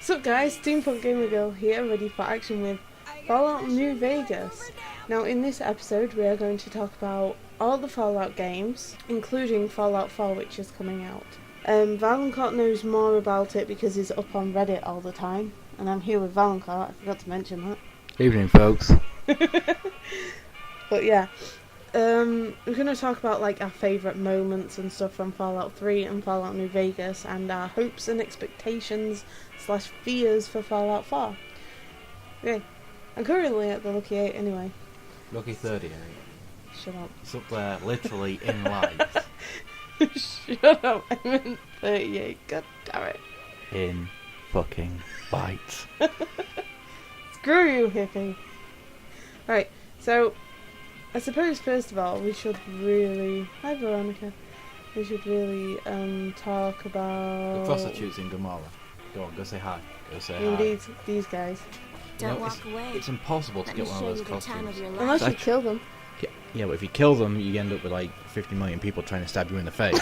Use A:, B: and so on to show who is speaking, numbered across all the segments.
A: What's up guys, Steampunk Gamer Girl here, ready for action with Fallout New Vegas. Now in this episode we are going to talk about all the Fallout games, including Fallout 4 which is coming out. Valencourt knows more about it because he's up on Reddit all the time, and I'm here with Valencourt, I forgot to mention that.
B: Evening folks.
A: But yeah, we're going to talk about like our favourite moments and stuff from Fallout 3 and Fallout New Vegas, and our hopes and expectations / fears for Fallout 4. Okay, I'm currently at the Lucky 8 anyway.
B: Lucky 38.
A: Shut up.
B: It's up there, literally in lights.
A: Shut up, I meant 38, god damn it.
B: In fucking lights.
A: Screw you, hippie. Right, so I suppose first of all we should really... Hi Veronica. We should really talk about...
B: The prostitutes in Gomorrah. Go on, go say hi. Go say
A: I mean,
B: hi.
A: these guys.
C: Don't walk away.
B: It's impossible to
C: Let
B: get
C: me
B: one
C: show
B: of
C: you
B: those
C: the time of
B: costumes.
C: your life.
A: Unless you
B: Actually-
A: kill them.
B: Yeah, but if you kill them, you end up with like 50 million people trying to stab you in the face.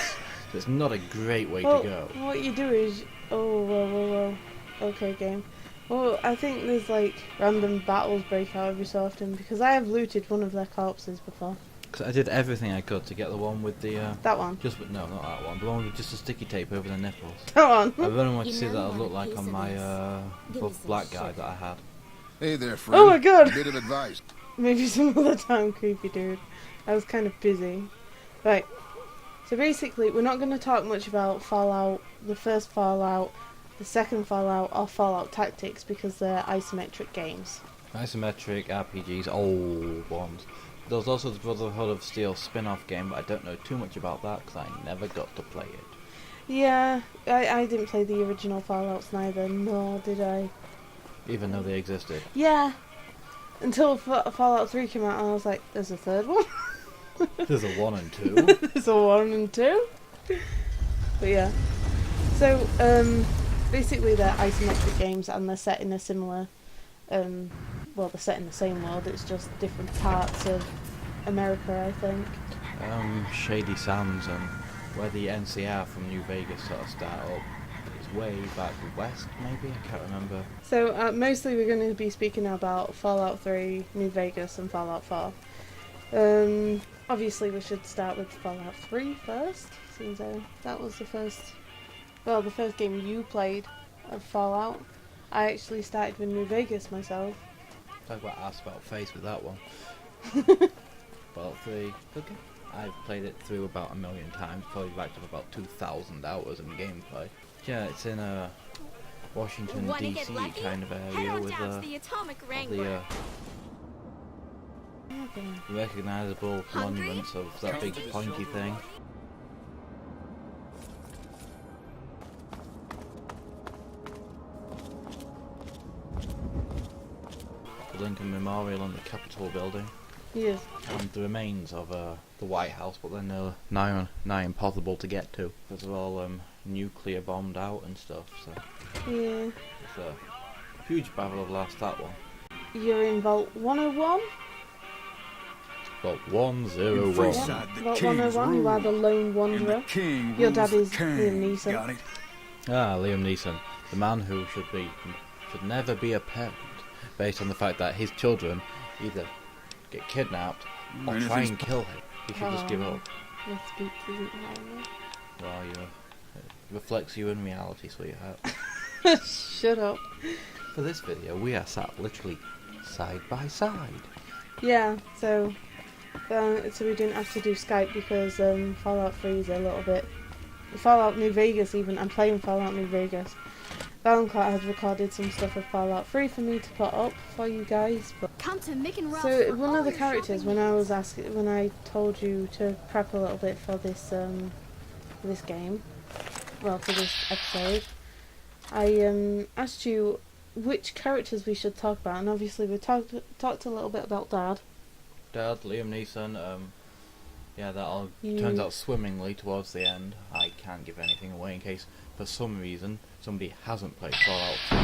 B: So it's not a great way
A: Well,
B: to go.
A: what you do is... Oh, well. Okay, game. Well, I think there's like random battles break out every so often, because I have looted one of their corpses before.
B: Because I did everything I could to get the one with the...
A: That one.
B: No, not that one. The one with just a sticky tape over the nipples.
A: That one.
B: I very much
C: You
B: see
C: know
B: that
C: you
B: I
C: want
B: look
C: a
B: like
C: piece
B: on
C: of
B: my
C: this. Give me some
B: black guy
C: sugar.
B: that I had.
D: Hey there, friend.
A: Oh my god!
D: Bit of advice.
A: Maybe some other time, creepy dude. I was kind of busy. Right. So basically, we're not going to talk much about Fallout, the first Fallout, the second Fallout, or Fallout Tactics, because they're isometric games.
B: Isometric RPGs, old ones. There was also the Brotherhood of Steel spin-off game, but I don't know too much about that because I never got to play it.
A: Yeah, I didn't play the original Fallouts neither, nor did I.
B: Even though they existed.
A: Yeah, until Fallout 3 came out and I was like, there's a third one?
B: There's a 1 and 2.
A: There's a 1 and 2? But yeah. So, basically they're isometric games and they're set in a similar, well, they're set in the same world, it's just different parts of America, I think.
B: Shady Sands and where the NCR from New Vegas sort of start up. It's way back west, maybe? I can't remember.
A: So, mostly we're going to be speaking about Fallout 3, New Vegas and Fallout 4. Obviously we should start with Fallout 3 first, since that was the first game you played of Fallout. I actually started with New Vegas myself.
B: Talk about ass about face with that one. Fallout 3, okay. I've played it through about 1 million times, probably racked up about 2,000 hours in gameplay. Yeah, it's in a Washington
C: Wanna get
B: DC
C: lucky?
B: kind of
C: Head
B: area
C: on
B: with
C: down to the Atomic Wrangler.
B: the recognisable
C: Hungry?
B: monuments of that big pointy thing. The Lincoln Memorial and the Capitol building.
A: Yes.
B: And the remains of the White House, but they're nigh impossible to get to because they're all nuclear bombed out and stuff. So
A: Yeah.
B: it's a huge battle of last that one.
A: You're in Vault 101?
B: But 101.
D: First
A: Yeah.
D: side, the
A: Vault
D: king's
A: 101, you are the
D: rule,
A: lone
D: and the
A: wanderer.
D: king
A: Your
D: rules
A: dad
D: the
A: is Liam
D: king.
A: Neeson.
D: Got it?
B: Liam Neeson, the man who should never be a parent, based on the fact that his children either get kidnapped or try
D: Anything's
B: and kill him. He should just give up.
A: My speech isn't horrible.
B: Well, it reflects you in reality, sweetheart.
A: Shut up.
B: For this video, we are sat literally side by side.
A: Yeah, so we didn't have to do Skype because Fallout 3 is a little bit... Fallout New Vegas even, I'm playing Fallout New Vegas. Valencourt has recorded some stuff of Fallout 3 for me to put up for you guys. But
C: Come to Mick and Ralph's
A: so
C: for
A: one
C: all
A: of the
C: your
A: characters,
C: shopping
A: when I told you to prep a little bit for this game, well, for this episode, I asked you which characters we should talk about, and obviously we talked a little bit about Dad.
B: Dad, Liam Neeson, yeah, that all
A: You-
B: turns out swimmingly towards the end. I can't give anything away in case, for some reason, somebody hasn't played Fallout 3.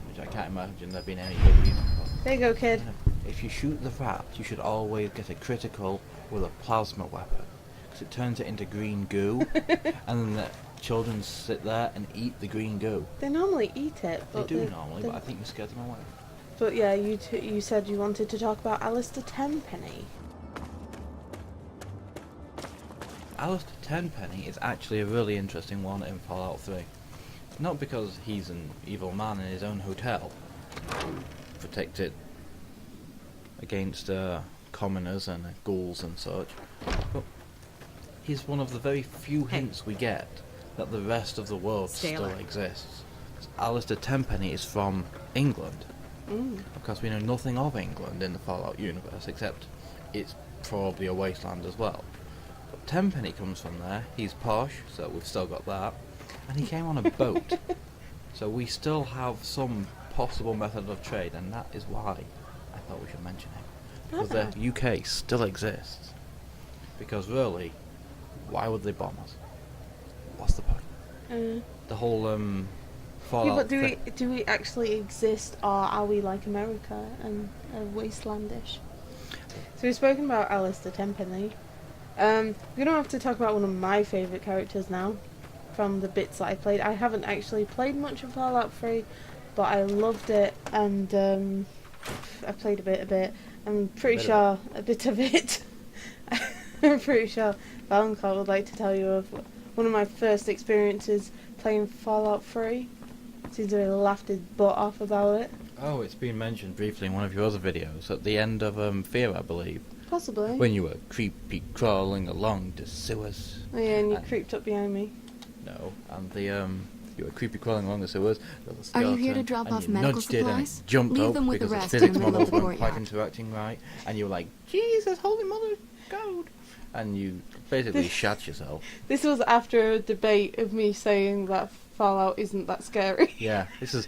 B: Which I can't imagine there being any good reason for.
A: There you go, kid.
B: If you shoot the rat, you should always get a critical with a plasma weapon. Because it turns it into green goo, and then children sit there and eat the green goo.
A: They normally eat it.
B: They
A: But
B: do normally, but I think we scared them away.
A: But yeah, you said you wanted to talk about Alistair Tenpenny.
B: Alistair Tenpenny is actually a really interesting one in Fallout 3. Not because he's an evil man in his own hotel, who protects it against commoners and ghouls and such, but he's one of the very few hints we get that the rest of the world still exists. Alistair Tenpenny is from England. Of course, we know nothing of England in the Fallout universe, except it's probably a wasteland as well. But Tenpenny comes from there. He's posh, so we've still got that. And he came on a boat, so we still have some possible method of trade, and that is why I thought we should mention him. Because the UK still exists. Because really, why would they bomb us? What's the point? The whole Fallout.
A: Yeah, but do we actually exist, or are we like America and wastelandish? So we've spoken about Alistair Tenpenny. We're gonna have to talk about one of my favourite characters now, from the bits that I played. I haven't actually played much of Fallout 3, but I loved it, and I played a bit. I'm pretty sure a bit of it. I'm pretty sure Valencourt would like to tell you of one of my first experiences playing Fallout 3. Seems to have laughed his butt off about it.
B: Oh, it's been mentioned briefly in one of your other videos at the end of Fear, I believe.
A: Possibly.
B: When you were creepy crawling along the sewers.
A: Oh yeah, and you creeped up behind me.
B: No, and you were creepy crawling along the sewers.
C: Are you here to drop off medical supplies?
B: Jumped
C: Leave
B: up
C: them with the
B: because
C: rest
B: the
C: in the
B: physics
C: middle of
B: models
C: the
B: weren't quite
C: courtyard.
B: interacting right, and you were like, Jesus, Holy Mother God! And you basically shat yourself.
A: This was after a debate of me saying that Fallout isn't that scary.
B: Yeah, this is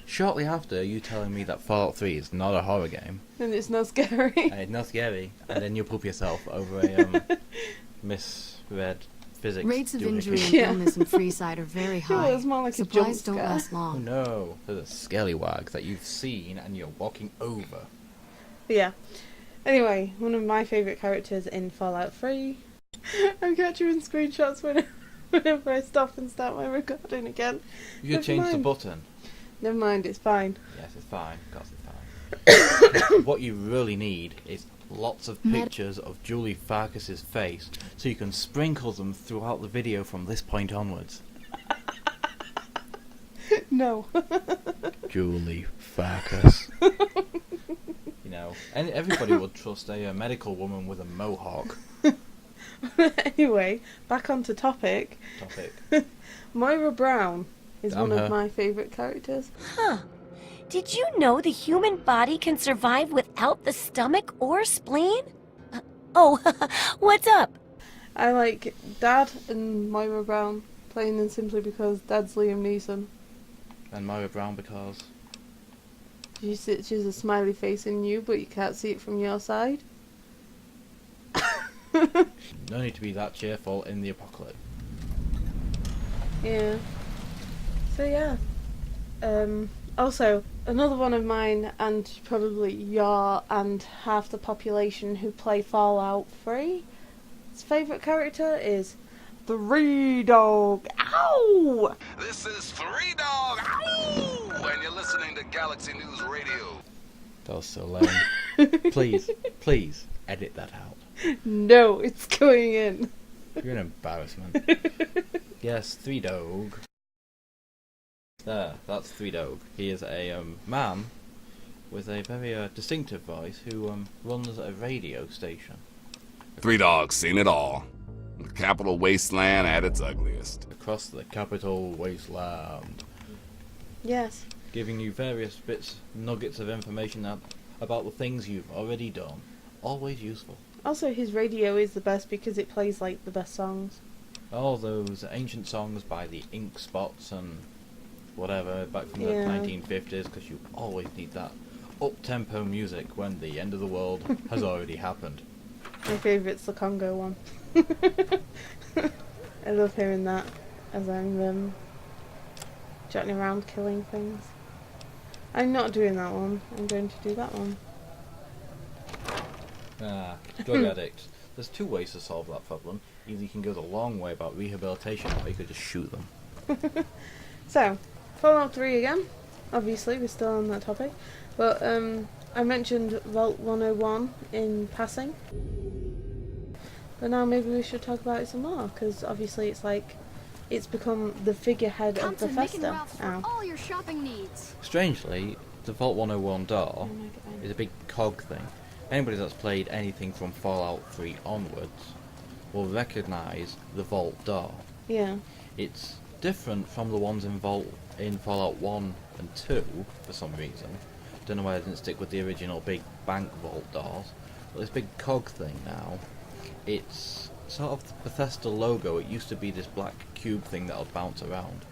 B: shortly after you telling me that Fallout 3 is not a horror game.
A: And it's not scary.
B: And it's not scary, and then you poop yourself over a misread physics.
C: Rates of
B: doohickey.
C: injury and
A: Yeah.
C: illness in Freeside are very high.
A: It was more like a jump
C: Supplies don't
A: scare.
C: last
B: Oh
C: long.
B: no, there's a scallywag that you've seen and you're walking over.
A: Yeah. Anyway, one of my favourite characters in Fallout 3. I'm capturing screenshots whenever I stop and start my recording again.
B: You could change the button.
A: Never mind, it's fine.
B: Yes, it's fine. Of course it's fine. What you really need is lots of pictures of Julie Farkas's face, so you can sprinkle them throughout the video from this point onwards.
A: No.
B: Julie Farkas. You know, and everybody would trust a medical woman with a mohawk.
A: Anyway, back onto topic. Moira Brown is
B: Damn
A: one
B: her.
A: of my favourite characters.
D: Huh. Did you know the human body can survive without the stomach or spleen? What's up?
A: I like Dad and Moira Brown, plain and simply because Dad's Liam Neeson.
B: And Moira Brown because...
A: She's a smiley face in you, but you can't see it from your side.
B: No need to be that cheerful in the apocalypse.
A: Yeah. So yeah. Also, another one of mine, and probably your and half the population who play Fallout 3, his favourite character is Three Dog. Ow!
E: This is Three Dog, ow! And you're listening to Galaxy News Radio.
B: That was so lame. Please, edit that out.
A: No, it's going in.
B: You're an embarrassment. Yes, Three Dog. There, that's Three Dog. He is a man with a very distinctive voice who runs a radio station.
E: Three Dogs seen it all. The capital wasteland at its ugliest.
B: Across the capital wasteland.
A: Yes.
B: Giving you various nuggets of information about the things you've already done. Always useful.
A: Also, his radio is the best because it plays like the best songs.
B: All those ancient songs by the Ink Spots and whatever back from the
A: Yeah.
B: 1950s, because you always need that up-tempo music when the end of the world has already happened.
A: My favourite's the Congo one. I love hearing that as I'm jotting around killing things. I'm not doing that one. I'm going to do that one.
B: Drug addicts. There's two ways to solve that problem. Either you can go the long way about rehabilitation, or you could just shoot them.
A: So, Fallout 3 again. Obviously, we're still on that topic. But I mentioned Vault 101 in passing. But now maybe we should talk about it some more, because obviously it's like, it's become the figurehead
C: Come
A: of
C: to Mick and
A: Bethesda
C: Ralph's for
A: now.
C: all your shopping needs.
B: Strangely, the Vault 101 door
A: Oh my God.
B: is a big cog thing. Anybody that's played anything from Fallout 3 onwards will recognise the vault door.
A: Yeah.
B: It's different from the ones in Fallout 1 and 2 for some reason. Don't know why I didn't stick with the original big bank vault doors. But this big cog thing now, it's sort of the Bethesda logo. It used to be this black cube thing that would bounce around.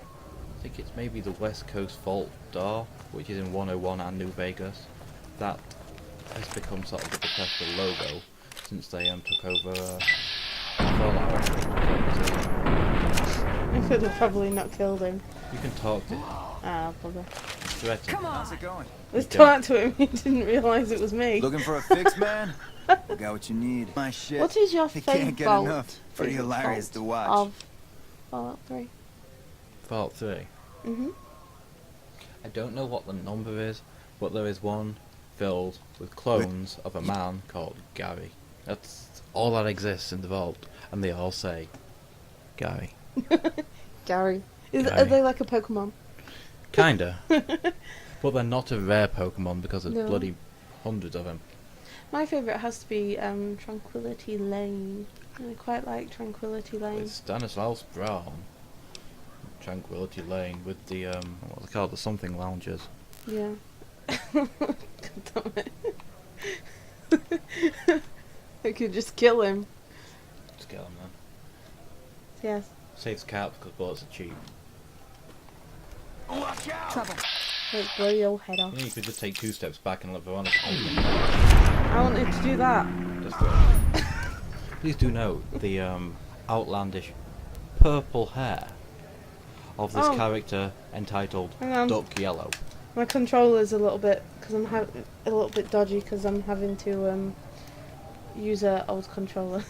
B: I think it's maybe the West Coast Vault door, which is in 101 and New Vegas. That has become sort of the Bethesda logo since they took over Fallout.
A: I could have probably not killed him.
B: You can talk to him.
A: Ah, bugger.
B: Threaten.
F: Come on. How's it going?
A: Let's
B: You don't.
A: talk to him. He didn't realise it was me.
F: Looking for a fix, man? We got what you need. My shit.
A: What is your
F: You can't get
A: favourite
F: enough. Pretty
A: favourite
F: hilarious
A: vault
F: to watch.
A: of Fallout 3?
B: Fallout 3.
A: Mhm.
B: I don't know what the number is, but there is one filled with clones of a man called Gary. That's all that exists in the vault, and they all say, Gary.
A: Gary. Are
B: Gary.
A: they like a Pokemon?
B: Kinda. But they're not a rare Pokemon because there's
A: No.
B: bloody hundreds of them.
A: My favourite has to be Tranquility Lane. I quite like Tranquility Lane.
B: With Stanislaus Brown. Tranquility Lane with the, what are they called? The something lounges.
A: Yeah. God damn it. I could just kill him.
B: Just get them then.
A: Yes.
B: Saves caps because bullets are cheap.
F: Watch out!
C: Trouble.
A: Like, blow your head off.
B: You know, you could just take 2 steps back and let Veronica hold them.
A: I wanted to do that.
B: Just do it. Please do note the outlandish purple hair of this
A: Oh.
B: character entitled
A: Hang on.
B: Duck Yellow.
A: My controller's a little bit, because I'm a little bit dodgy, because I'm having to use a old controller.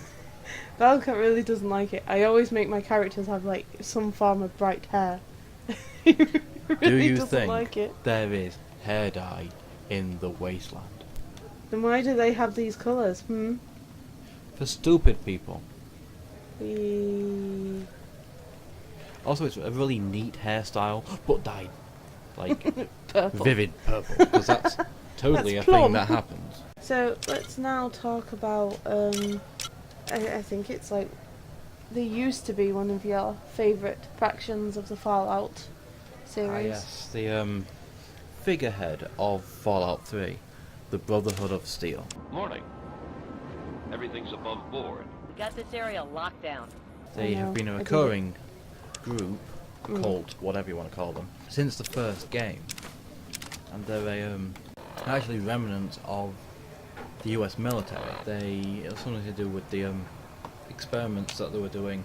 A: Valcott really doesn't like it. I always make my characters have like some form of bright hair. He really
B: Do you
A: doesn't
B: think
A: like it.
B: there is hair dye in the wasteland?
A: Then why do they have these colours?
B: For stupid people.
A: We...
B: Also, it's a really neat hairstyle, but dyed like
A: Purple.
B: vivid purple, because that's totally
A: That's
B: a thing
A: plum.
B: that happens.
A: So let's now talk about. I think it's like they used to be one of your favourite factions of the Fallout series.
B: Ah, yes, the figurehead of Fallout 3, the Brotherhood of Steel.
G: Morning. Everything's above board.
D: Got this area locked down.
B: They
A: I know,
B: have been a
A: I did it.
B: recurring group, cult, whatever you want to call them, since the first game. And they're actually remnants of the US military. It was something to do with the experiments that they were doing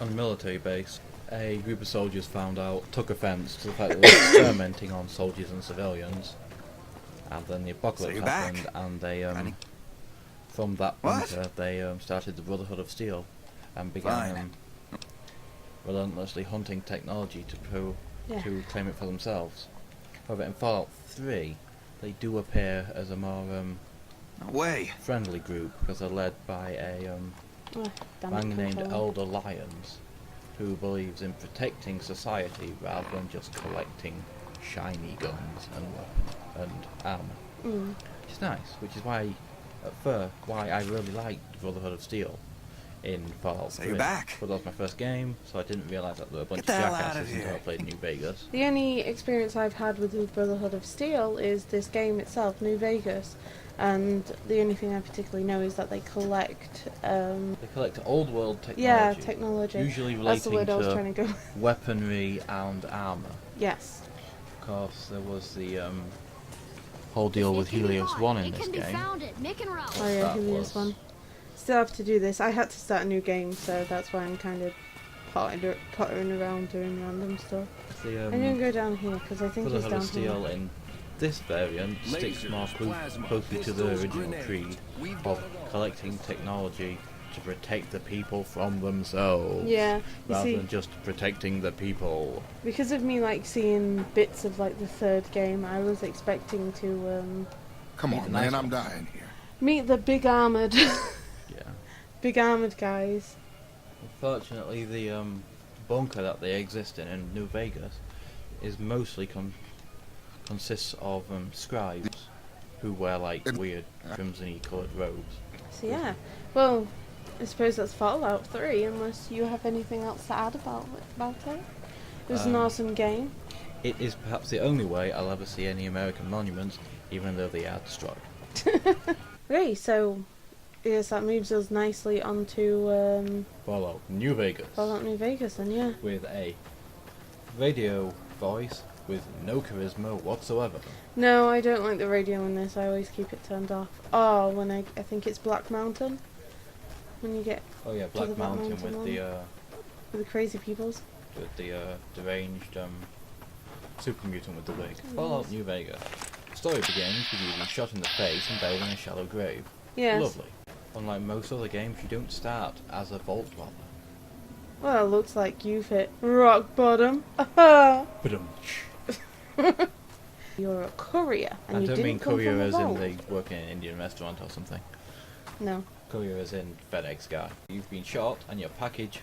B: on a military base. A group of soldiers found out, took offence to the fact that they were experimenting on soldiers and civilians. And then the apocalypse
F: you're back.
B: happened, and they,
F: Honey.
B: from that
F: What?
B: bunker, they started the Brotherhood of Steel and began
F: Fine.
B: relentlessly hunting technology to
A: Yeah.
B: to claim it for themselves. However, in Fallout 3, they do appear as a more
F: No way.
B: friendly group because they're led by a
A: Oh, damn it,
B: man named
A: controller.
B: Elder Lyons, who believes in protecting society rather than just collecting shiny guns and armor. Which is nice, which is why I really liked Brotherhood of Steel in Fallout
F: So
B: 3.
F: you're back.
B: But that was my first game, so I didn't realise that there were a bunch
F: Get
B: of
F: the hell out
B: jackasses
F: of
B: until I
F: here.
B: played New Vegas.
A: The only experience I've had with the Brotherhood of Steel is this game itself, New Vegas, and the only thing I particularly know is that they collect,
B: They collect old world technology.
A: yeah, technology.
B: Usually
A: That's the
B: relating
A: word I was
B: to
A: trying to go.
B: weaponry and armor.
A: Yes.
B: Of course, there was the whole deal with
C: It can be
B: Helios
C: bought.
B: 1 in
C: It
B: this
C: can be
B: game.
C: found at Mick and Ralph's.
A: Oh yeah,
B: that
A: Helios
B: was.
A: one. Still have to do this. I had to start a new game, so that's why I'm kind of pottering around doing random stuff.
B: The
A: I'm gonna go down here because I think he's
B: Brotherhood
A: down
B: of Steel
A: here.
B: in this variant sticks more closely to the original creed of collecting technology to protect the people from themselves.
A: Yeah, you
B: Rather
A: see,
B: than just protecting the people.
A: because of me like seeing bits of like the third game, I was expecting to
H: Come
B: He's
H: on,
B: a
H: man,
B: nice
H: I'm
B: one.
H: dying here.
A: meet the big armored,
B: Yeah.
A: big armored guys.
B: Unfortunately, the bunker that they exist in New Vegas is mostly consists of scribes who wear like weird crimson-y coloured robes.
A: So yeah, well, I suppose that's Fallout 3, unless you have anything else to add about it. It was an awesome game.
B: It is perhaps the only way I'll ever see any American monuments, even though they are destroyed.
A: Okay, so yes, that moves us nicely onto
B: Fallout New Vegas.
A: Fallout New Vegas, then yeah.
B: With a radio voice with no charisma whatsoever.
A: No, I don't like the radio in this. I always keep it turned off. Oh, when I think it's Black Mountain. When you get
B: Oh yeah,
A: the
B: Black
A: Black
B: Mountain
A: Mountain
B: with
A: one.
B: the
A: the crazy peoples.
B: deranged super mutant with the wig. Fallout New Vegas. The story begins with you being shot in the face and buried in a shallow grave.
A: Yes.
B: Lovely. Unlike most other games, you don't start as a vault dweller.
A: Well, it looks like you've hit rock bottom. Aha!
B: Ba-dum.
A: You're a courier, and
B: I
A: you
B: don't
A: didn't
B: mean
A: come
B: courier
A: from a
B: as in
A: vault.
B: they work in an Indian restaurant or something.
A: No.
B: Courier as in FedEx guy. You've been shot and your package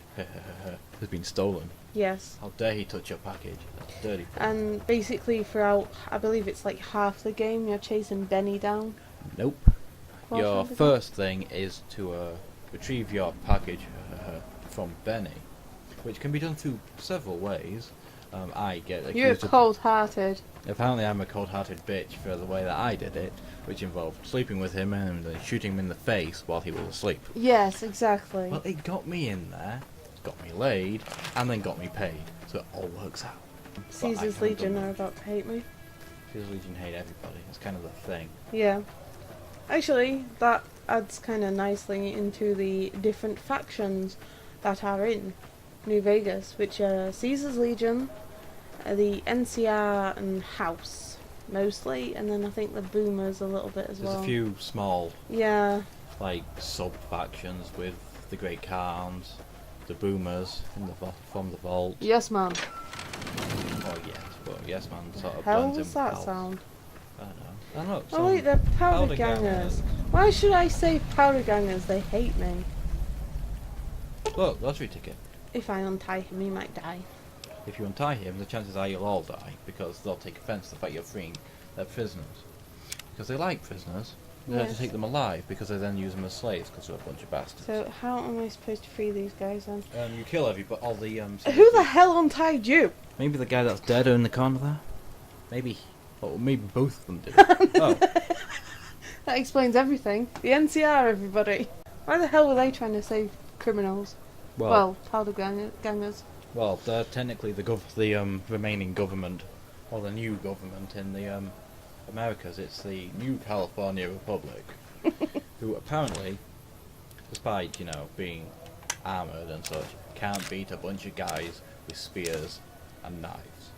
B: has been stolen.
A: Yes.
B: How dare he touch your package? That's dirty.
A: And basically throughout, I believe it's like half the game, you're chasing Benny down.
B: Nope.
A: Quarter
B: Your
A: of the game.
B: first thing is to retrieve your package from Benny, which can be done through several ways. I get accused
A: You're
B: of...
A: cold-hearted.
B: Apparently I'm a cold-hearted bitch for the way that I did it, which involved sleeping with him and then shooting him in the face while he was asleep.
A: Yes, exactly.
B: Well, it got me in there, got me laid, and then got me paid, so it all works out. But I
A: Caesar's
B: haven't
A: Legion
B: done
A: are
B: that.
A: about to hate me.
B: Caesar's Legion hate everybody, it's kind of the thing.
A: Yeah. Actually, that adds kind of nicely into the different factions that are in New Vegas, which are Caesar's Legion, the NCR and House, mostly, and then I think the Boomers a little bit as
B: There's
A: well.
B: a few small,
A: Yeah,
B: like, sub-factions with the Great Khans, the Boomers in the from the Vault.
A: yes man.
B: Oh yes, but yes man sort of
A: How
B: blends in
A: was
B: with
A: that
B: House.
A: sound?
B: I don't know. I don't know.
A: Oh wait, they're Powder Gangers. Why should I say Powder Gangers? They hate me.
B: Look, lottery ticket.
A: If I untie him, he might die.
B: If you untie him, the chances are you'll all die, because they'll take offence to the fact you're freeing their prisoners. Because they like prisoners, they like to
A: Yes.
B: take them alive, because they then use them as slaves, because they're a bunch of bastards.
A: So how am I supposed to free these guys then?
B: You kill everybody, all the
A: Who the hell untied you?
B: Maybe the guy that's dead in the corner there? Maybe. Well, maybe both of them did. Oh,
A: That explains everything. The NCR, everybody. Why the hell were they trying to save criminals? Well, Powder Gangers.
B: Well, they're technically the remaining government, or the new government in the Americas. It's the New California Republic, who apparently, despite being armored and such, can't beat a bunch of guys with spears and knives.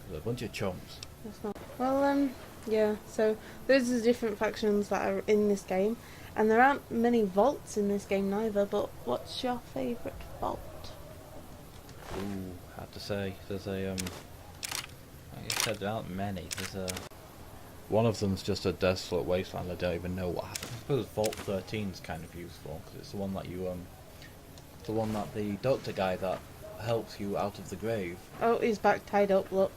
B: They're a bunch of chumps.
A: That's not. Well, yeah. So those are the different factions that are in this game, and there aren't many vaults in this game neither. But what's your favourite vault?
B: Ooh, hard to say. There's a like I said, there aren't many. There's one of them's just a desolate wasteland. I don't even know what happened. I suppose Vault 13's kind of useful because it's the one that you the one that the doctor guy that helps you out of the grave.
A: Oh, he's back tied up. Look.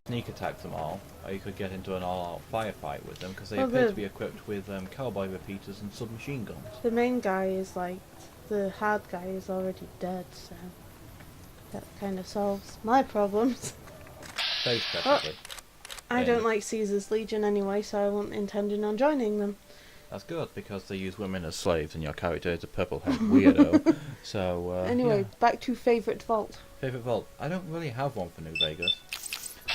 B: Sneak attack them all, or you could get into an all-out firefight with them because they
A: Oh,
B: appear
A: the-
B: to be equipped with cowboy repeaters and submachine guns.
A: The main guy is like the hard guy is already dead, so that kind of solves my problems.
B: Face preferably.
A: I
B: Yeah.
A: don't like Caesar's Legion anyway, so I wasn't intending on joining them.
B: That's good because they use women as slaves, and your character is a purple-haired weirdo. So
A: Anyway,
B: yeah.
A: back to favourite vault.
B: Favorite vault? I don't really have one for New Vegas.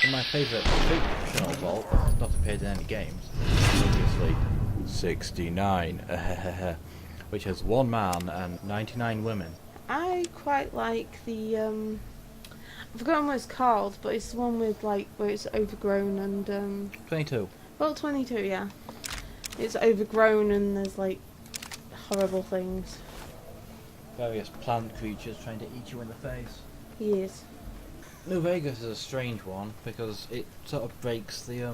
B: And my favourite fictional vault that's not appeared in any games is obviously 69, which has one man and 99 women.
A: I quite like the I've forgotten what it's called, but it's the one with like where it's overgrown and
B: 22.
A: Vault 22, yeah. It's overgrown and there's like horrible things.
B: various plant creatures trying to eat you in the face.
A: He is.
B: New Vegas is a strange one because it sort of breaks the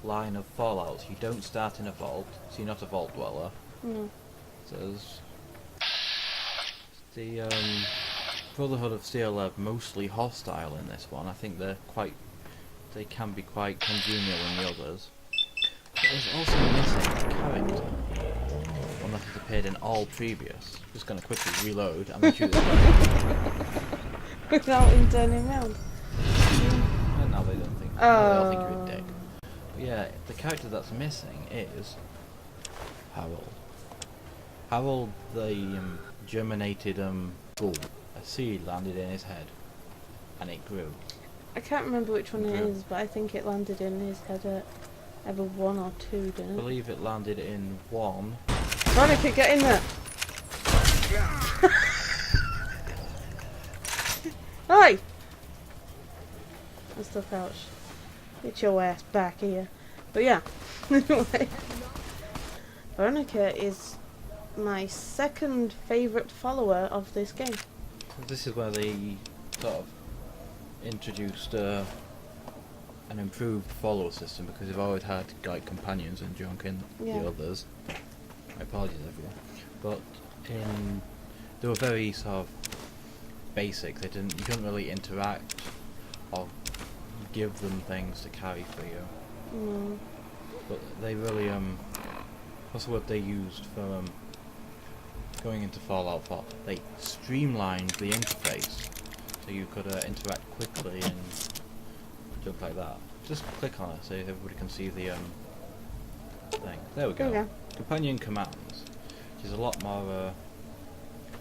B: line of Fallouts. You don't start in a vault, so you're not a vault dweller.
A: No.
B: So there's the Brotherhood of Steel are mostly hostile in this one. I think they can be quite congenial in the others. But there's also missing a character. One that has appeared in all previous. Just gonna quickly reload and then shoot this guy.
A: Without him turning around.
B: And now they don't think. They'll think you're a dick. But yeah, the character that's missing is Harold. Harold, the germinated bull. A seed landed in his head, and it grew.
A: I can't remember which one it
B: Okay.
A: is, but I think it landed in his head at either 1 or 2,
B: I
A: didn't it?
B: believe it landed in 1.
A: Veronica, get in there! Hi! I'm still crouched. Get your ass back here. But yeah, anyway. Veronica is my second favourite follower of this game.
B: This is where they sort of introduced an improved follower system, because they've always had like companions and junk in
A: Yeah.
B: the others. My apologies everyone. But they were very sort of basic. You couldn't really interact or give them things to carry for you.
A: Mm.
B: But they really what's the word they used for going into Fallout 4? They streamlined the interface so you could interact quickly and junk like that. Just click on it so everybody can see the thing. There we go.
A: There we go.
B: Companion commands, which is a lot more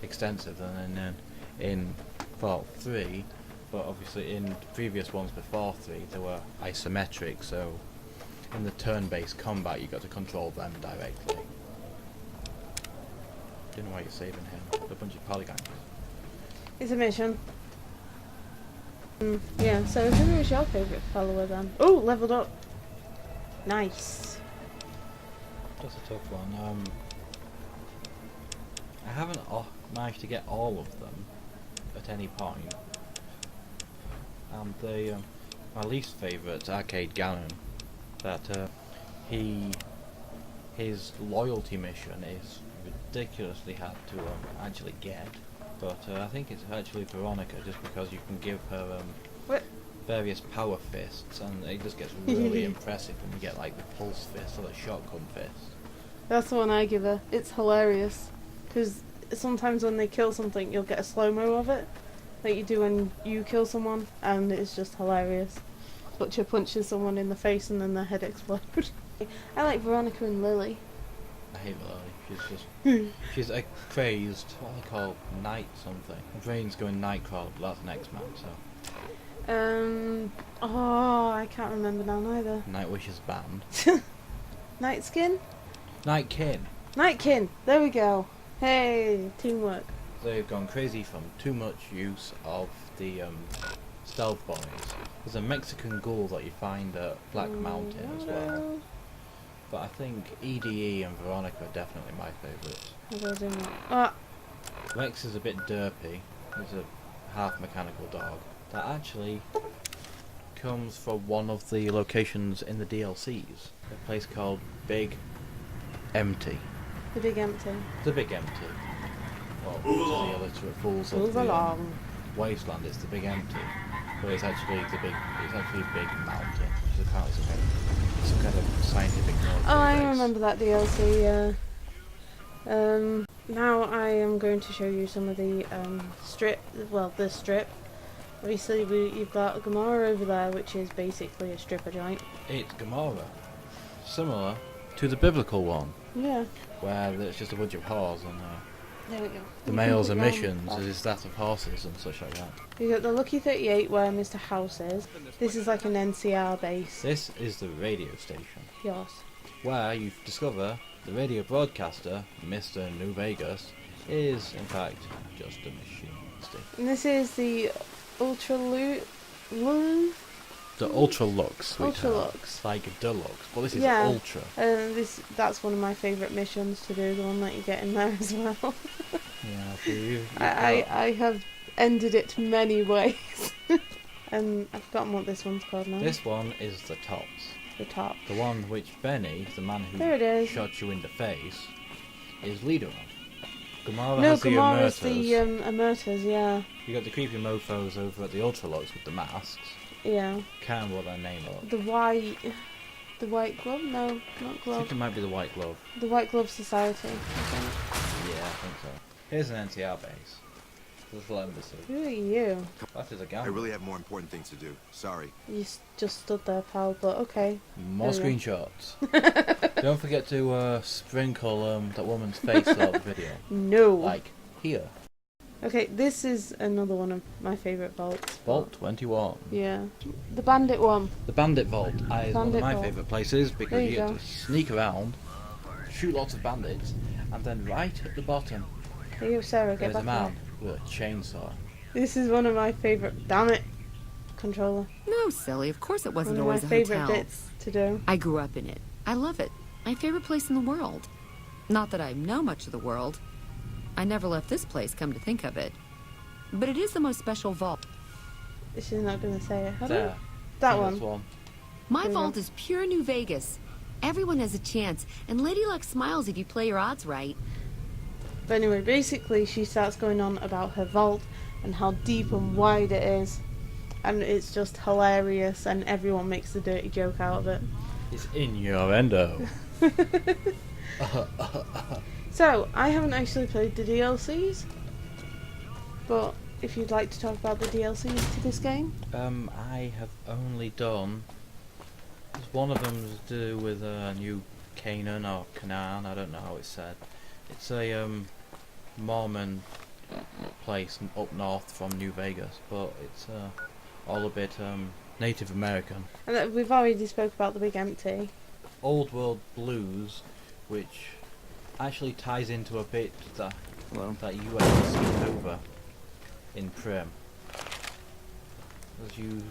B: extensive than in Fallout 3, but obviously in previous ones before 3 they were isometric, so in the turn-based combat you got to control them directly. Don't know why you're saving him. A bunch of polygons.
A: It's a mission. Yeah, so who is your favourite follower then? Oh, leveled up. Nice.
B: That's a tough one. I haven't managed to get all of them at any point. And my least favourite, Arcade Gannon, that his loyalty mission is ridiculously hard to actually get. But I think it's actually Veronica, just because you can give her
A: What?
B: various power fists, and it just gets really impressive when you get like the pulse fist or the shotgun fist.
A: That's the one I give her. It's hilarious. Because sometimes when they kill something, you'll get a slow-mo of it. Like you do when you kill someone, and it's just hilarious. Butcher punches someone in the face and then their head explodes. I like Veronica and Lily.
B: I hate Lily. She's a crazed, what do they call, night something. My brain's going Nightcrawler, but that's next man, so.
A: Oh, I can't remember now neither.
B: Nightwish is banned.
A: Nightskin?
B: Nightkin.
A: Nightkin! There we go. Hey, teamwork.
B: They've gone crazy from too much use of the stealth boys. There's a Mexican ghoul that you find at Black Mountain as well. But I think EDE and Veronica are definitely my favourites. Rex is a bit derpy. He's a half mechanical dog that actually comes from one of the locations in the DLCs. A place called Big Empty.
A: The Big Empty.
B: The Big Empty. Well, to the illiterate fools
A: Move
B: of the
A: along.
B: wasteland, it's the Big Empty. But it's actually a big mountain, which is apparently some kind of scientific military
A: Oh, I
B: base.
A: remember that DLC, yeah. Now I am going to show you some of the the strip. Obviously you've got Gamora over there, which is basically a stripper joint.
B: It's Gamora. Similar to the biblical one,
A: Yeah.
B: where there's just a bunch of whores and
A: There we go.
B: the male's emissions is that of horses and such like that.
A: You got the Lucky 38 where Mr. House is. This is like an NCR base.
B: This is the radio station,
A: Yours.
B: where you discover the radio broadcaster, Mr. New Vegas, is in fact just a machine stick.
A: And this is the Ultra
B: The Ultra Lux.
A: Ultra Lux.
B: Like a deluxe, but this is
A: Yeah.
B: Ultra.
A: That's one of my favourite missions to do, the one that you get in there as well.
B: Yeah, so you've
A: I have ended it many ways. And I've forgotten what this one's called now.
B: This one is the tops.
A: The top.
B: The one which Benny, the man who
A: There it is.
B: shot you in the face, is leader of. Gamara
A: No,
B: has the
A: Gamara's
B: Emerters.
A: the Emerters, yeah.
B: You got the creepy mofos over at the Ultralux with the masks.
A: Yeah.
B: Can't remember what their name are.
A: The white glove? No, not
B: I
A: glove.
B: think it might be the White Glove.
A: The White Glove Society, I think.
B: Yeah, I think so. Here's an NTR base. Little embassy.
A: Who are you?
B: That is a
H: I
B: gamma.
H: really have more important things to do. Sorry.
A: You just stood there, pal, but okay.
B: More
A: There we
B: screenshots. Don't forget to sprinkle that woman's face throughout the video.
A: No.
B: Like here.
A: Okay, this is another one of my favourite vaults.
B: Vault 21.
A: Yeah. The Bandit one.
B: The Bandit Vault is one of
A: Bandit
B: my
A: Vault.
B: favourite places because
A: There
B: you
A: you
B: get
A: go.
B: to sneak around, shoot lots of bandits, and then right at the bottom
A: Here you go, Sarah, get
B: there's a
A: back
B: man with a chainsaw.
A: there. This is one of my favourite. Damn it. Controller.
I: No, silly. Of course it
A: One
I: wasn't
A: of my
I: always a
A: favourite
I: hotel.
A: bits to do.
I: I grew up in it. I love it. My favorite place in the world. Not that I know much of the world. I never left this place, come to think of it. But it is the most special vault.
A: She's not going to say it. How do
B: There.
A: That
B: That's
A: one.
I: My
A: There you
I: vault
A: go.
I: is pure New Vegas. Everyone has a chance, and Lady Luck smiles if you play your odds right.
A: But anyway, basically she starts going on about her vault and how deep and wide it is. And it's just hilarious and everyone makes a dirty joke out of it.
B: It's innuendo.
A: So, I haven't actually played the DLCs. But if you'd like to talk about the DLCs to this game.
B: I have only done. One of them is to do with New Canaan or Canaan. I don't know how it's said. It's a Mormon place up north from New Vegas, but it's all a bit Native American.
A: And we've already spoke about the Big Empty.
B: Old World Blues, which actually ties into a bit that you had skipped over in Prim. As you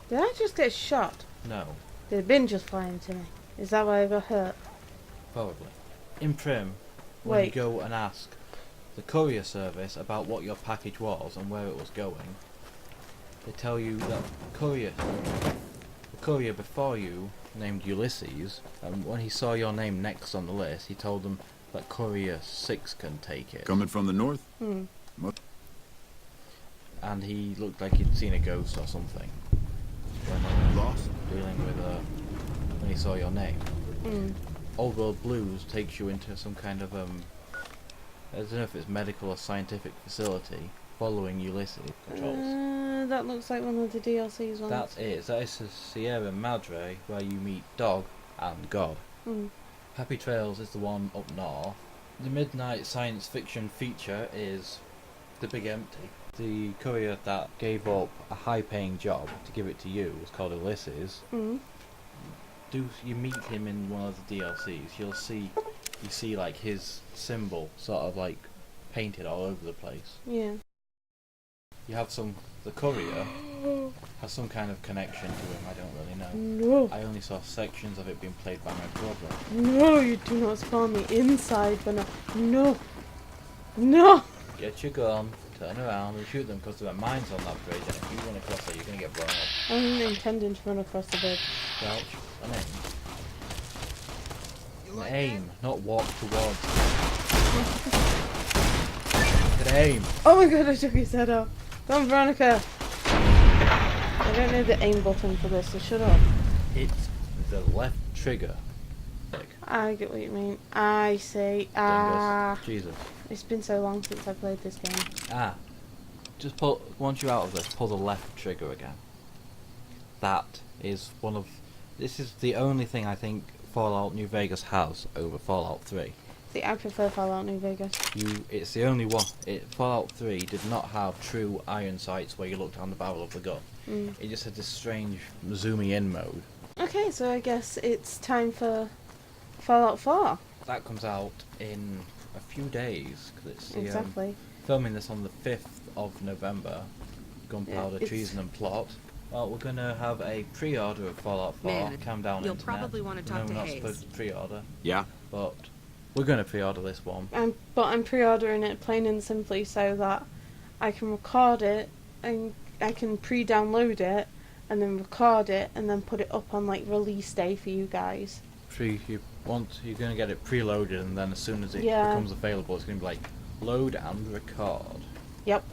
A: Did I just get shot?
B: know,
A: Did a bin just fly into me? Is that why I got hurt?
B: probably. In Prim, when you
A: Wait.
B: go and ask the courier service about what your package was and where it was going, they tell you that the courier before you, named Ulysses, and when he saw your name next on the list, he told them that Courier 6 can take it.
H: Coming from the north?
A: Hmm.
B: And he looked like he'd seen a ghost or something when
H: Lost?
B: dealing with when he saw your name.
A: Hmm.
B: Old World Blues takes you into some kind of I don't know if it's medical or scientific facility following Ulysses patrols.
A: That looks like one of the DLCs ones.
B: That is the Sierra Madre where you meet Dog and God.
A: Hmm.
B: Happy Trails is the one up north. The midnight science fiction feature is The Big Empty. The courier that gave up a high-paying job to give it to you was called Ulysses.
A: Hmm.
B: You meet him in one of the DLCs, you see like his symbol sort of like painted all over the place.
A: Yeah.
B: You have the courier has some kind of connection to him, I don't really know.
A: No.
B: I only saw sections of it being played by my brother.
A: No, you do not spawn me inside, but no. No.
B: Get your gun, turn around and shoot them because there are mines on that bridge, and if you run across it, you're going to get blown up.
A: I wasn't intending to run across the bridge.
B: Crouch and aim. And aim, not walk towards. Good aim.
A: Oh my god, I took his head off. Go on, Veronica. I don't know the aim button for this, so shut up.
B: It's the left trigger.
A: I get what you mean. I see.
B: Jesus.
A: It's been so long since I played this game.
B: Just once you're out of this, pull the left trigger again. That is this is the only thing I think Fallout New Vegas has over Fallout 3.
A: See, I prefer Fallout New Vegas.
B: It's the only one. Fallout 3 did not have true iron sights where you look down the barrel of the gun.
A: Mm.
B: It just had this strange zooming in mode.
A: Okay, so I guess it's time for Fallout 4.
B: That comes out in a few days, because it's
A: Exactly.
B: filming this on the 5th of November. Gunpowder,
A: it's-
B: Treason and Plot. Well, we're gonna have a pre-order of Fallout 4.
J: Man,
B: Calm down,
J: you'll
B: internet.
J: probably wanna talk
B: No,
J: to
B: we're not
J: Hayes.
B: supposed to pre-order,
E: Yeah?
B: but we're gonna pre-order this one.
A: But I'm pre-ordering it plain and simply so that I can record it and I can pre-download it and then record it and then put it up on like release day for you guys.
B: You're gonna get it preloaded, and then as soon as it
A: Yeah.
B: becomes available, it's gonna be like load and record.
A: Yep.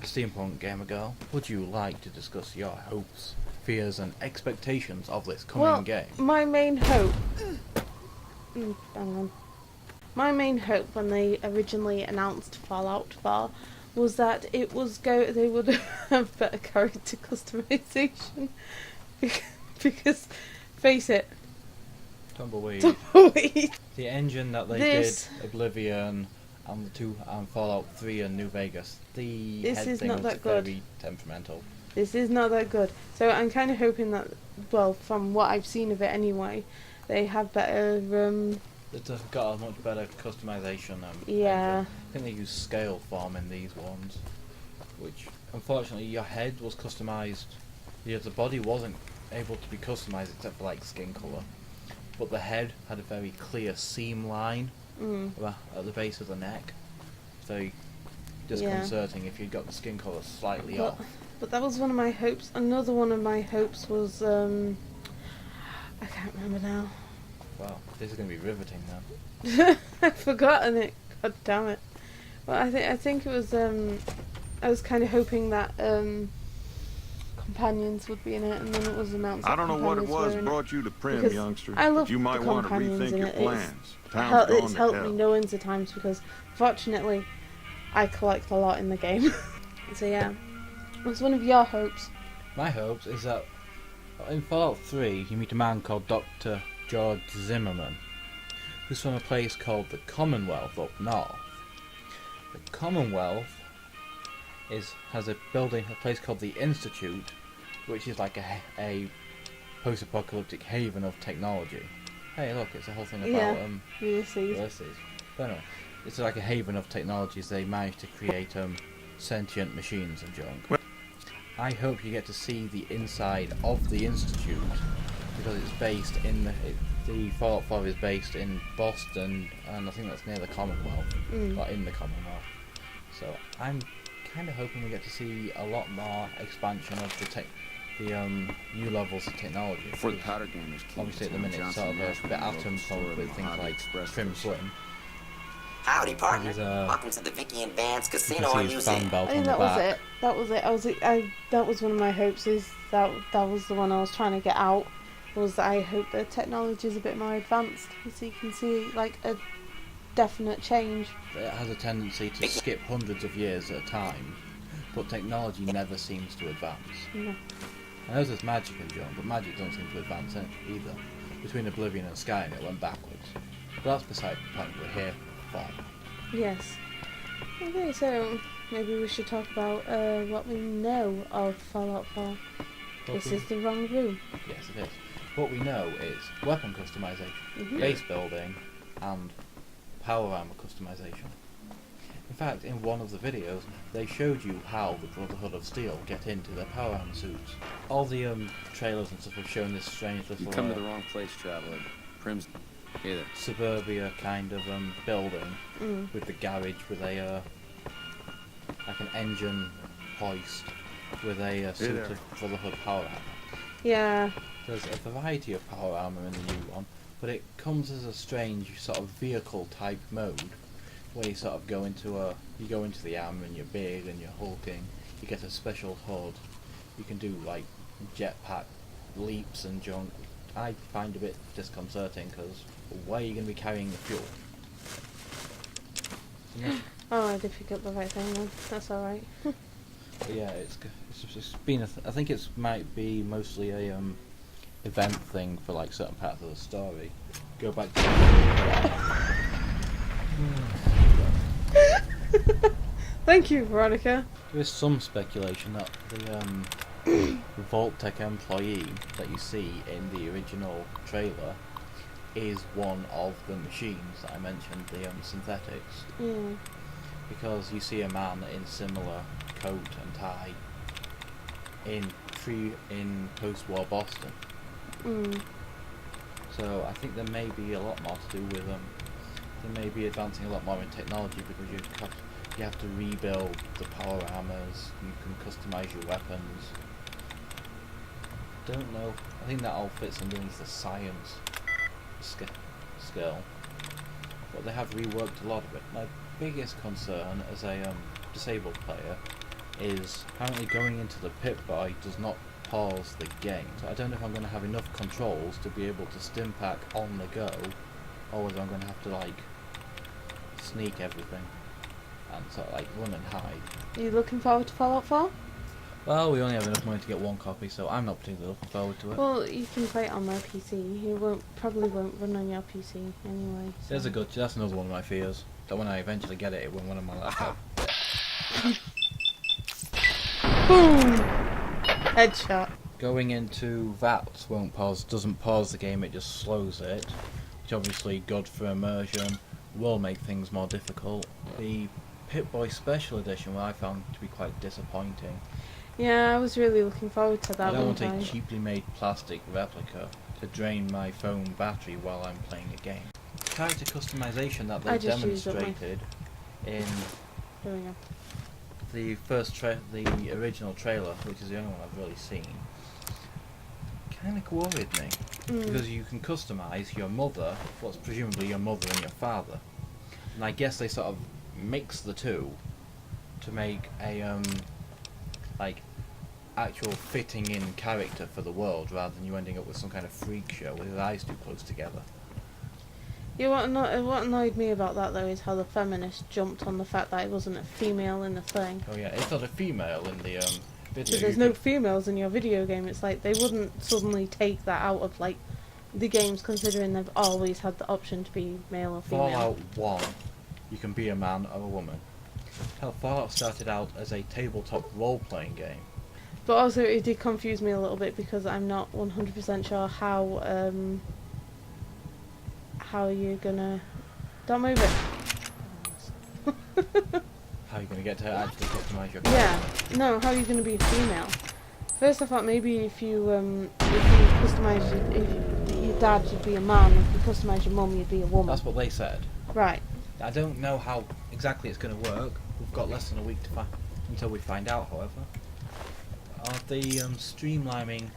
B: Steampunk Gamer Girl, would you like to discuss your hopes, fears, and expectations of this coming game?
A: My main hope. Hang on. My main hope when they originally announced Fallout 4 was that they would have better character customization because face it,
B: Tumbleweed.
A: Tumbleweed.
B: The engine that they
A: This-
B: did, Oblivion, and Fallout 3 and New Vegas, the
A: This
B: head
A: is
B: thing
A: not
B: was
A: that good.
B: very temperamental.
A: This is not that good. So I'm kind of hoping that, well, from what I've seen of it anyway, they have better.
B: It's got a much better customization.
A: Yeah.
B: engine. I think they use scale form in these ones, which unfortunately your head was customized. Yeah, the body wasn't able to be customized except for like skin color, but the head had a very clear seam line at the base of the neck. Very disconcerting if you got the skin color slightly off.
A: But that was one of my hopes. Another one of my hopes was I can't remember now.
B: Wow, this is going to be riveting now.
A: I've forgotten it. God damn it. Well, I think it was I was kind of hoping that companions would be in it, and then it was announced.
H: I
A: that
H: don't know what it
A: companions
H: was
A: were in
H: brought you to Prim,
A: because
H: youngster.
A: I love
H: but you might
A: the
H: want to
A: companions
H: rethink
A: in
H: your
A: it.
H: plans.
A: It's
H: Town's gone to
A: helped
H: hell.
A: me millions of times because, fortunately, I collect a lot in the game. So yeah, what's one of your hopes?
B: My hopes is that in Fallout 3 you meet a man called Dr. George Zimmerman, who's from a place called the Commonwealth up north. The Commonwealth has a place called the Institute, which is like a post-apocalyptic haven of technology. Hey, look, it's a whole thing about
A: Ulysses.
B: Ulysses. But anyway, it's like a haven of technologies. They managed to create sentient machines and junk. I hope you get to see the inside of the Institute, because it's based in the Fallout 4 is based in Boston, and I think that's near the Commonwealth, or in the Commonwealth. So I'm kind of hoping we get to see a lot more expansion of the new levels of technology.
F: For the powder gamers,
B: Obviously at the minute it's sort of a bit atom pump with things like trim slim.
K: Howdy, partner.
B: He's,
K: Welcome to the Vicky and Vance
B: You
K: Casino
B: can
K: and
B: see his
K: Museum.
B: fan belt
A: I
B: on
A: think
B: the
A: that was
B: back.
A: it. That was one of my hopes. Is that was the one I was trying to get out. Was that I hope the technology is a bit more advanced, so you can see like a definite change.
B: It has a tendency to skip hundreds of years at a time, but technology never seems to advance.
A: No.
B: I know there's magic and junk, but magic doesn't seem to advance either. Between Oblivion and Skyrim it went backwards. But that's beside the point we're here for.
A: Yes. Okay, so maybe we should talk about what we know of Fallout 4. This is the wrong room.
B: Yes, it is. What we know is weapon customization, base building, and power armor customization. In fact, in one of the videos, they showed you how the Brotherhood of Steel get into their power armor suits. All the trailers and stuff have shown this strange little
F: You come to the wrong place, traveler. Prim's here.
B: suburbia kind of building with the garage with a like an engine hoist with a suit of Brotherhood power armor.
A: Yeah.
B: There's a variety of power armor in the new one, but it comes as a strange sort of vehicle type mode where you sort of go into the armor and you're big and you're hulking. You get a special HUD. You can do like jetpack leaps and junk. I find a bit disconcerting because where are you going to be carrying the fuel?
A: Oh, I did pick up the right thing then. That's alright.
B: But yeah, it's been I think it might be mostly a event thing for like certain parts of the story. Go back to
A: Thank you, Veronica.
B: there is some speculation that the Vault-Tec employee that you see in the original trailer is one of the machines that I mentioned, the synthetics.
A: Yeah.
B: Because you see a man in similar coat and tie in military in post-war Boston.
A: Mm.
B: So I think there may be a lot more to do with them. They may be advancing a lot more in technology because you have to rebuild the power armors. You can customize your weapons. Don't know. I think that all fits underneath the science skill. But they have reworked a lot of it. My biggest concern as a disabled player is apparently going into the Pip-Boy does not pause the game. So I don't know if I'm going to have enough controls to be able to stim pack on the go, or whether I'm going to have to like sneak everything and sort of like run and hide.
A: Are you looking forward to Fallout 4?
B: Well, we only have enough money to get one copy, so I'm not particularly looking forward to it.
A: Well, you can play it on my PC. You probably won't run on your PC anyway. So.
B: That's another one of my fears. That when I eventually get it won't run on my laptop.
A: Boom! Headshot.
B: Going into VATS doesn't pause the game, it just slows it. Which obviously good for immersion, will make things more difficult. The Pip-Boy Special Edition, I found to be quite disappointing.
A: Yeah, I was really looking forward to that.
B: I don't want a cheaply made plastic replica to drain my phone battery while I'm playing a game. Character customization that they demonstrated in
A: Here we go.
B: the original trailer, which is the only one I've really seen, kind of worried me. Because you can customize your mother, what's presumably your mother and your father. And I guess they sort of mix the two to make a like actual fitting in character for the world, rather than you ending up with some kind of freak show with his eyes too close together.
A: Yeah, what annoyed me about that though is how the feminists jumped on the fact that it wasn't a female in the thing.
B: Oh yeah, it's not a female in the video.
A: So there's no females in your video game. It's like they wouldn't suddenly take that out of like the games, considering they've always had the option to be male or female.
B: Fallout 1, you can be a man or a woman. Hell, Fallout started out as a tabletop role-playing game.
A: But also it did confuse me a little bit because I'm not 100% sure how you're gonna... Don't move it.
B: How are you going to get to actually customize your character?
A: Yeah, no, how are you gonna be a female? First I thought maybe if you customise your dad you'd be a man, if you customise your mum you'd be a woman.
B: That's what they said.
A: Right.
B: I don't know how exactly it's going to work. We've got less than a week until we find out, however. The streamlining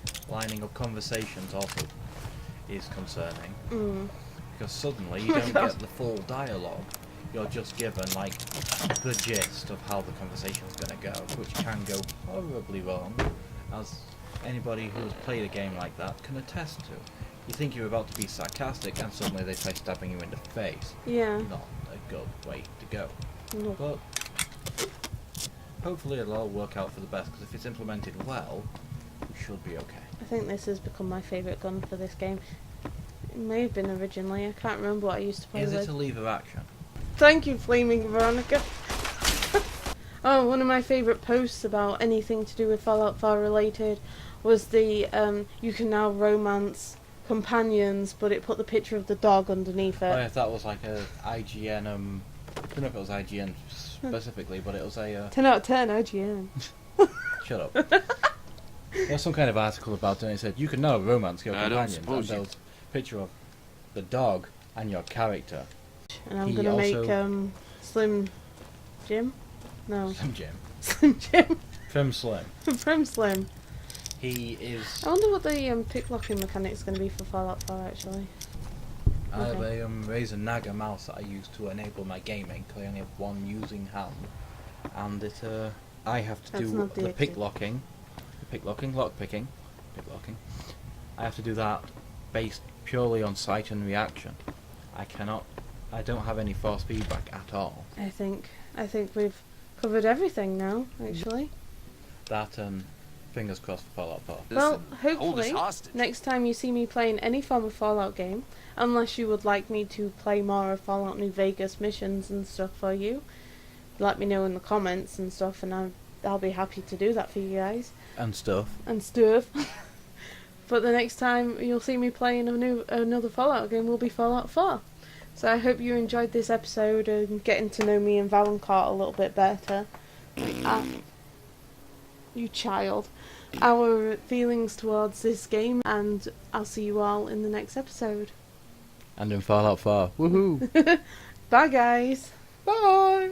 B: of conversations also is concerning. Because suddenly you don't get the full dialogue. You're just given like the gist of how the conversation's going to go, which can go horribly wrong, as anybody who has played a game like that can attest to. You think you're about to be sarcastic and suddenly they try stabbing you in the face.
A: Yeah.
B: Not a good way to go.
A: No.
B: But hopefully it'll all work out for the best, because if it's implemented well, we should be okay.
A: I think this has become my favourite gun for this game. It may have been originally, I can't remember what I used to play
B: Is
A: with.
B: it a lever action?
A: Thank you, Flaming Veronica. Oh, one of my favourite posts about anything to do with Fallout 4 related was the you can now romance companions, but it put the picture of the dog underneath it.
B: Oh, yeah, that was like a IGN, I don't know if it was IGN specifically, but it was a...
A: 10 out of 10, IGN.
B: Shut up. There was some kind of article about it, and it said, you can now romance your companions, and there was a picture of the dog and your character.
A: And I'm gonna make Slim Jim? No.
B: Slim Jim.
A: Slim Jim.
B: From Slim.
A: From Slim.
B: He is...
A: I wonder what the pick-locking mechanic's going to be for Fallout 4, actually.
B: I have a Razer Naga mouse that I use to enable my gaming, because I only have one using hand. And it, I have to do the pick-locking, lock-picking, pick-locking. I have to do that based purely on sight and reaction. I don't have any force feedback at all.
A: I think we've covered everything now, actually.
B: That and fingers crossed for Fallout 4.
A: Well, hopefully, next time you see me playing any form of Fallout game, unless you would like me to play more of Fallout New Vegas missions and stuff for you, let me know in the comments and stuff, and I'll be happy to do that for you guys.
B: And stuff.
A: But the next time you'll see me playing another Fallout game will be Fallout 4. So I hope you enjoyed this episode and getting to know me and Valancourt a little bit better. you child, our feelings towards this game, and I'll see you all in the next episode.
B: And in Fallout 4. Woohoo!
A: Bye guys!
B: Bye!